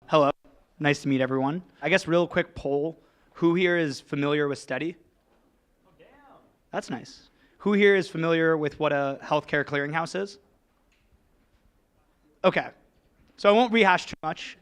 Hello. Nice to meet everyone. I guess real quick poll. Who here is familiar with Stedi? Oh, damn. That's nice. Who here is familiar with what a healthcare clearinghouse is? Okay. So I won't rehash too much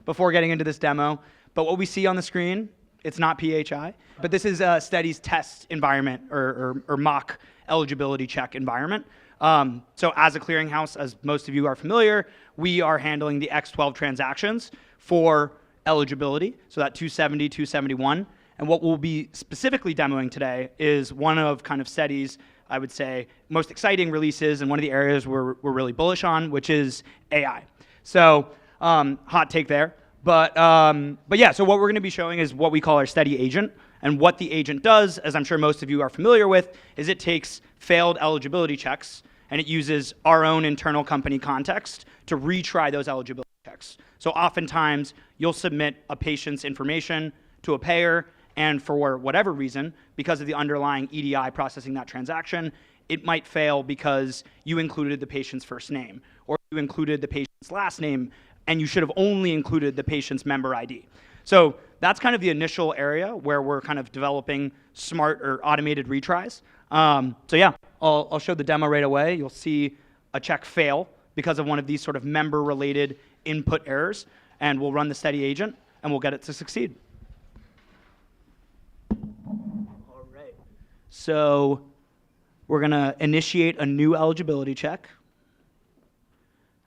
before getting into this demo. But what we see on the screen, it's not PHI. But this is Stedi's test environment or mock eligibility check environment. So as a clearinghouse, as most of you are familiar, we are handling the X12 transactions for eligibility, so that 270, 271. And what we'll be specifically demoing today is one of kind of Stedi's, I would say, most exciting releases and one of the areas we're really bullish on, which is AI. So hot take there. But yeah, so what we're going to be showing is what we call our Stedi Agent. And what the agent does, as I'm sure most of you are familiar with, is it takes failed eligibility checks and it uses our own internal company context to retry those eligibility checks. So oftentimes, you'll submit a patient's information to a payer, and for whatever reason, because of the underlying EDI processing that transaction, it might fail because you included the patient's first name, or you included the patient's last name, and you should have only included the patient's member ID. So that's kind of the initial area where we're kind of developing smart or automated retries. So yeah, I'll show the demo right away. You'll see a check fail because of one of these sort of member-related input errors, and we'll run the Stedi agent, and we'll get it to succeed. All right. So we're going to initiate a new eligibility check,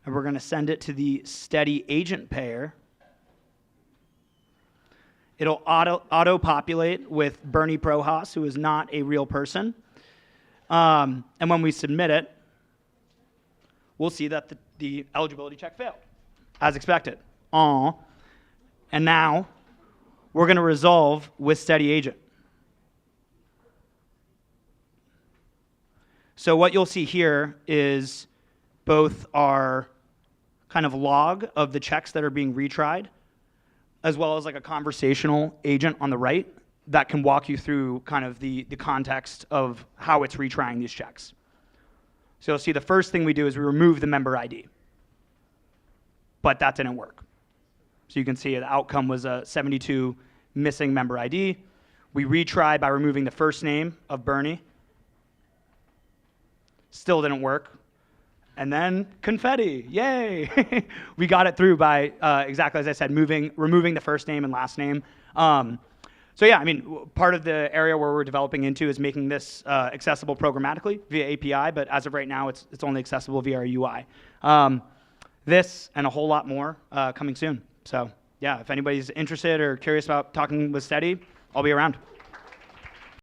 and we're going to send it to the Stedi agent payer. It'll auto-populate with Bernie Prohaas, who is not a real person. And when we submit it, we'll see that the eligibility check failed, as expected. And now, we're going to resolve with Stedi Agent. So what you'll see here is both our kind of log of the checks that are being retried, as well as like a conversational agent on the right that can walk you through kind of the context of how it's retrying these checks. So you'll see the first thing we do is we remove the member ID. But that didn't work. So you can see the outcome was a 72 missing member ID. We retry by removing the first name of Bernie. Still didn't work. And then confetti, yay! We got it through by, exactly as I said, removing the first name and last name. So yeah, I mean, part of the area where we're developing into is making this accessible programmatically via API, but as of right now, it's only accessible via our UI. This and a whole lot more coming soon. So yeah, if anybody's interested or curious about talking with Stedi, I'll be around.